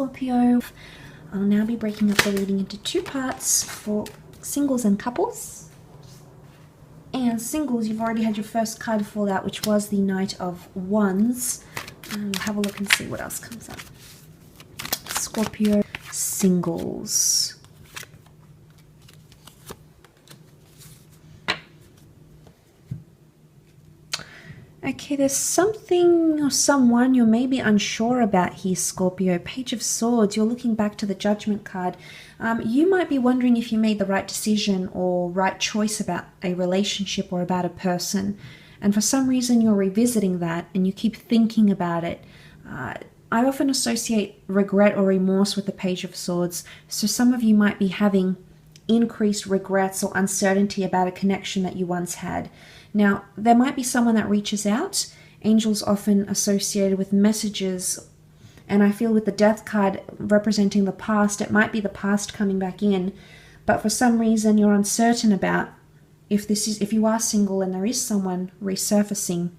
Scorpio. I'll now be breaking up the reading into two parts for singles and couples. And singles, you've already had your first card fall out, which was the Knight of Wands. And we'll have a look and see what else comes up. Scorpio singles. Okay, there's something or someone you're maybe unsure about here, Scorpio. Page of Swords, you're looking back to the Judgment card. You might be wondering if you made the right decision or right choice about a relationship or about a person. And for some reason, you're revisiting that and you keep thinking about it. I often associate regret or remorse with the Page of Swords. So some of you might be having increased regrets or uncertainty about a connection that you once had. Now, there might be someone that reaches out. Angels often associated with messages. And I feel with the Death card representing the past, it might be the past coming back in. But for some reason, you're uncertain about if you are single and there is someone resurfacing.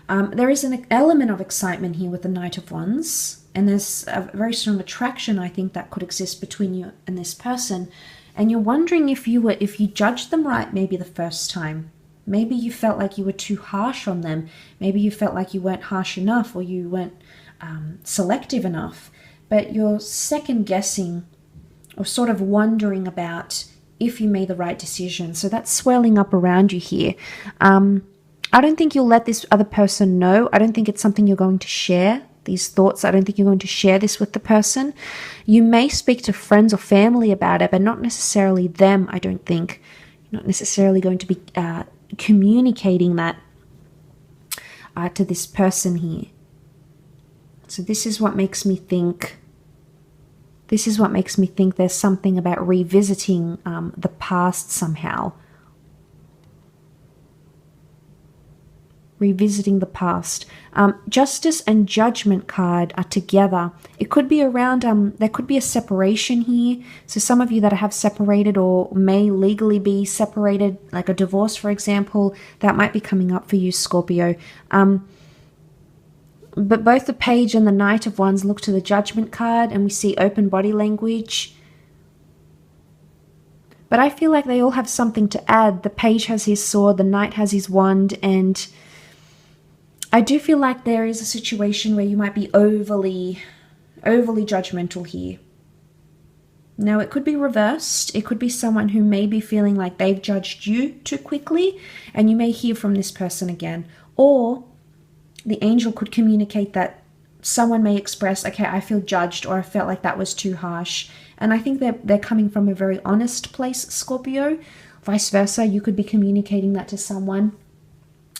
There is an element of excitement here with the Knight of Wands. And there's a very strong attraction, I think, that could exist between you and this person. And you're wondering if you judged them right maybe the first time. Maybe you felt like you were too harsh on them. Maybe you felt like you weren't harsh enough or you weren't selective enough. But you're second guessing or sort of wondering about if you made the right decision. So that's swelling up around you here. I don't think you'll let this other person know. I don't think it's something you're going to share. These thoughts, I don't think you're going to share this with the person. You may speak to friends or family about it, but not necessarily them, I don't think. You're not necessarily going to be communicating that to this person here. So this is what makes me think. This is what makes me think there's something about revisiting the past somehow. Revisiting the past. Justice and Judgment card are together. It could be around, there could be a separation here. So some of you that have separated or may legally be separated, like a divorce, for example, that might be coming up for you, Scorpio. But both the Page and the Knight of Wands look to the Judgment card and we see open body language. But I feel like they all have something to add. The Page has his sword, the Knight has his wand, and I do feel like there is a situation where you might be overly judgmental here. Now, it could be reversed. It could be someone who may be feeling like they've judged you too quickly, and you may hear from this person again. Or the angel could communicate that someone may express, okay, I feel judged, or I felt like that was too harsh. And I think they're coming from a very honest place, Scorpio. Vice versa, you could be communicating that to someone.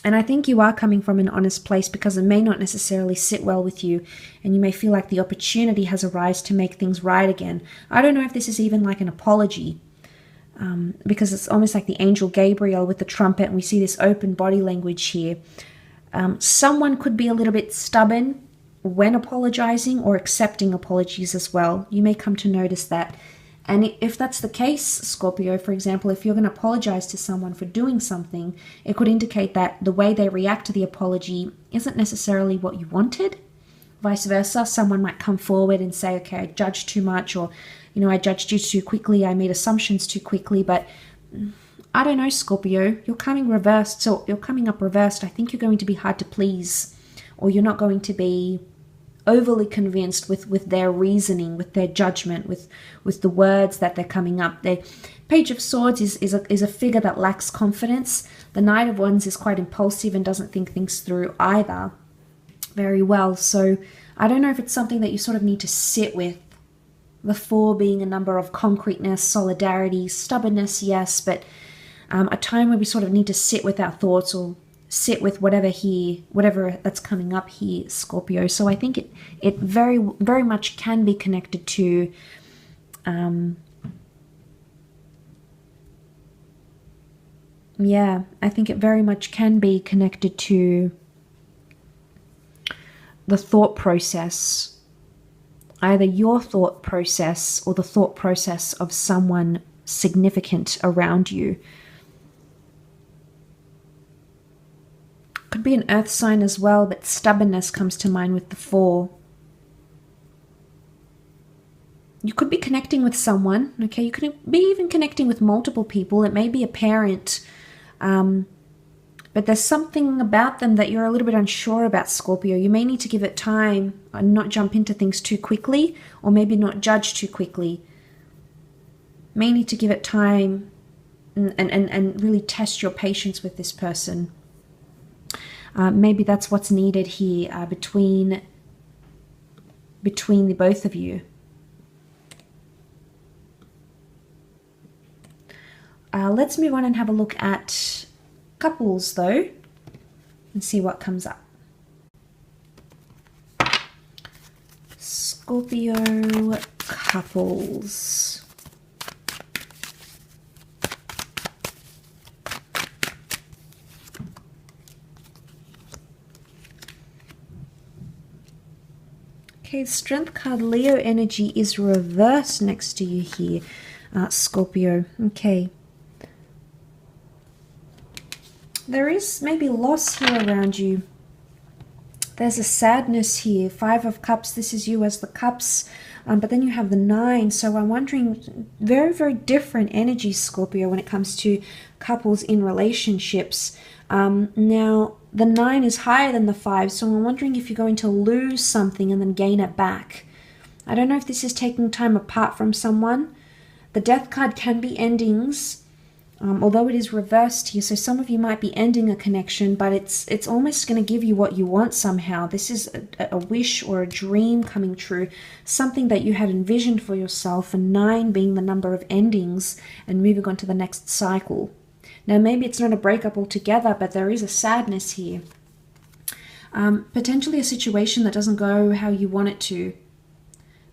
And I think you are coming from an honest place because it may not necessarily sit well with you and you may feel like the opportunity has arisen to make things right again. I don't know if this is even like an apology because it's almost like the angel Gabriel with the trumpet and we see this open body language here. Someone could be a little bit stubborn when apologizing or accepting apologies as well. You may come to notice that. And if that's the case, Scorpio, for example, if you're going to apologize to someone for doing something, it could indicate that the way they react to the apology isn't necessarily what you wanted. Vice versa, someone might come forward and say, okay, I judged too much, or, I judged you too quickly, I made assumptions too quickly, but I don't know, Scorpio, you're coming reversed, so you're coming up reversed. I think you're going to be hard to please, or you're not going to be overly convinced with their reasoning, with their judgment, with the words that they're coming up. The Page of Swords is a figure that lacks confidence. The Knight of Wands is quite impulsive and doesn't think things through either very well. So I don't know if it's something that you sort of need to sit with. The 4 being a number of concreteness, solidarity, stubbornness, yes, but a time where we sort of need to sit with our thoughts or sit with whatever that's coming up here, Scorpio. So I think it very, very much can be connected to I think it very much can be connected to the thought process, either your thought process or the thought process of someone significant around you. Could be an earth sign as well, but stubbornness comes to mind with the 4. You could be connecting with someone, okay? You could be even connecting with multiple people. It may be a parent, but there's something about them that you're a little bit unsure about, Scorpio. You may need to give it time and not jump into things too quickly, or maybe not judge too quickly. May need to give it time and really test your patience with this person. Maybe that's what's needed here between the both of you. Let's move on and have a look at couples, though, and see what comes up. Scorpio couples. Okay, Strength card, Leo energy is reversed next to you here, Scorpio. Okay. There is maybe loss here around you. There's a sadness here. 5 of Cups, this is you as the Cups. But then you have the 9. So I'm wondering, very, very different energies, Scorpio, when it comes to couples in relationships. Now, the 9 is higher than the 5. So I'm wondering if you're going to lose something and then gain it back. I don't know if this is taking time apart from someone. The Death card can be endings. Although it is reversed here, so some of you might be ending a connection, but it's almost going to give you what you want somehow. This is a wish or a dream coming true, something that you had envisioned for yourself, and 9 being the number of endings and moving on to the next cycle. Now, maybe it's not a breakup altogether, but there is a sadness here. Potentially a situation that doesn't go how you want it to.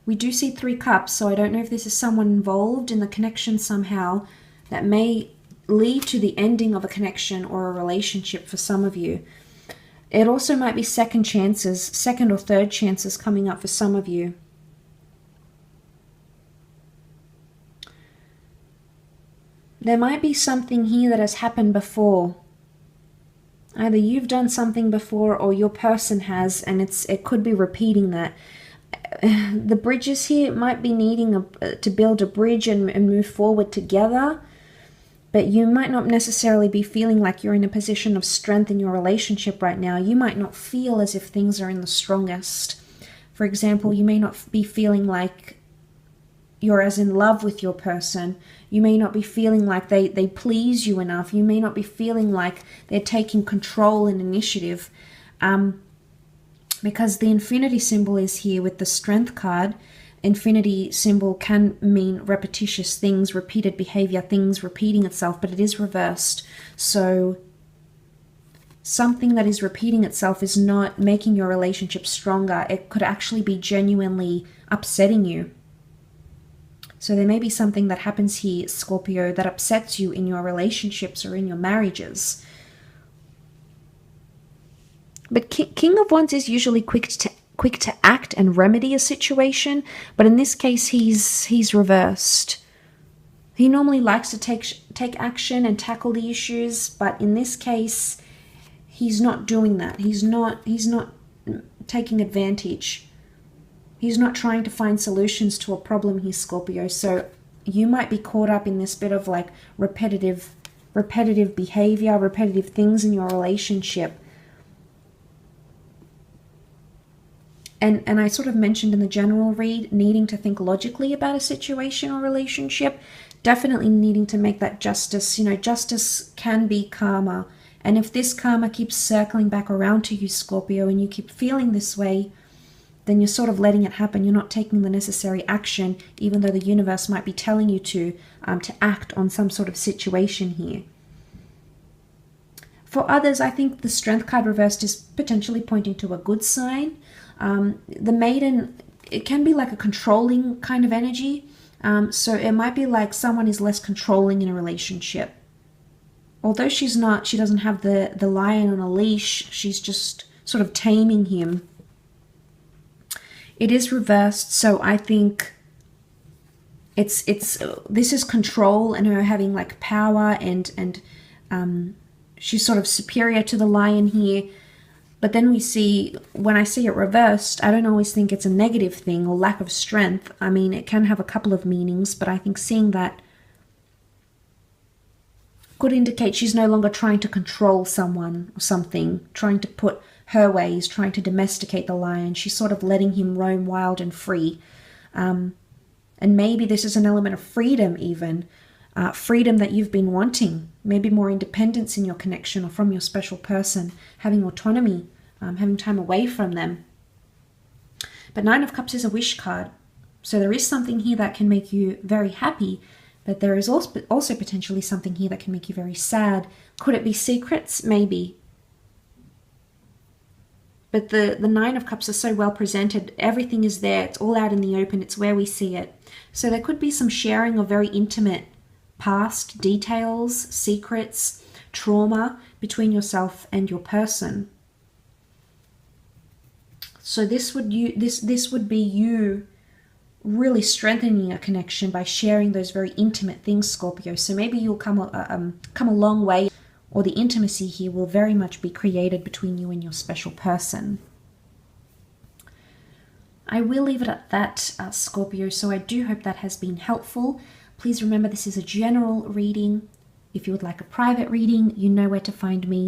We do see 3 cups, so I don't know if this is someone involved in the connection somehow that may lead to the ending of a connection or a relationship for some of you. It also might be second chances, second or third chances coming up for some of you. There might be something here that has happened before. Either you've done something before or your person has, and it could be repeating that. The bridges here might be needing to build a bridge and move forward together. But you might not necessarily be feeling like you're in a position of strength in your relationship right now. You might not feel as if things are in the strongest. For example, you may not be feeling like you're as in love with your person. You may not be feeling like they please you enough. You may not be feeling like they're taking control and initiative. Because the infinity symbol is here with the Strength card. Infinity symbol can mean repetitious things, repeated behavior, things repeating itself, but it is reversed. So something that is repeating itself is not making your relationship stronger. It could actually be genuinely upsetting you. So there may be something that happens here, Scorpio, that upsets you in your relationships or in your marriages. But King of Wands is usually quick to act and remedy a situation, but in this case he's reversed. He normally likes to take action and tackle the issues, but in this case he's not doing that. He's not taking advantage. He's not trying to find solutions to a problem here, Scorpio. So you might be caught up in this bit of like repetitive behavior, repetitive things in your relationship. And I sort of mentioned in the general read, needing to think logically about a situation or relationship, definitely needing to make that justice. You know, justice can be karma. And if this karma keeps circling back around to you, Scorpio, and you keep feeling this way, then you're sort of letting it happen. You're not taking the necessary action, even though the universe might be telling you to act on some sort of situation here. For others, I think the Strength card reversed is potentially pointing to a good sign. The Maiden, it can be like a controlling kind of energy. So it might be like someone is less controlling in a relationship. Although she doesn't have the lion on a leash, she's just sort of taming him. It is reversed, so I think this is control and her having like power and she's sort of superior to the lion here. But then we see, when I see it reversed, I don't always think it's a negative thing or lack of strength. I mean, it can have a couple of meanings, but I think seeing that could indicate she's no longer trying to control someone or something, trying to put her ways, trying to domesticate the lion. She's sort of letting him roam wild and free. And maybe this is an element of freedom even, freedom that you've been wanting, maybe more independence in your connection or from your special person, having autonomy, having time away from them. But Nine of Cups is a wish card. So there is something here that can make you very happy, but there is also potentially something here that can make you very sad. Could it be secrets? Maybe. But the Nine of Cups are so well presented. Everything is there. It's all out in the open. It's where we see it. So there could be some sharing of very intimate past details, secrets, trauma between yourself and your person. So this would be you really strengthening a connection by sharing those very intimate things, Scorpio. So maybe you'll come a long way, or the intimacy here will very much be created between you and your special person. I will leave it at that, Scorpio, so I do hope that has been helpful. Please remember, this is a general reading. If you would like a private reading, you know where to find me.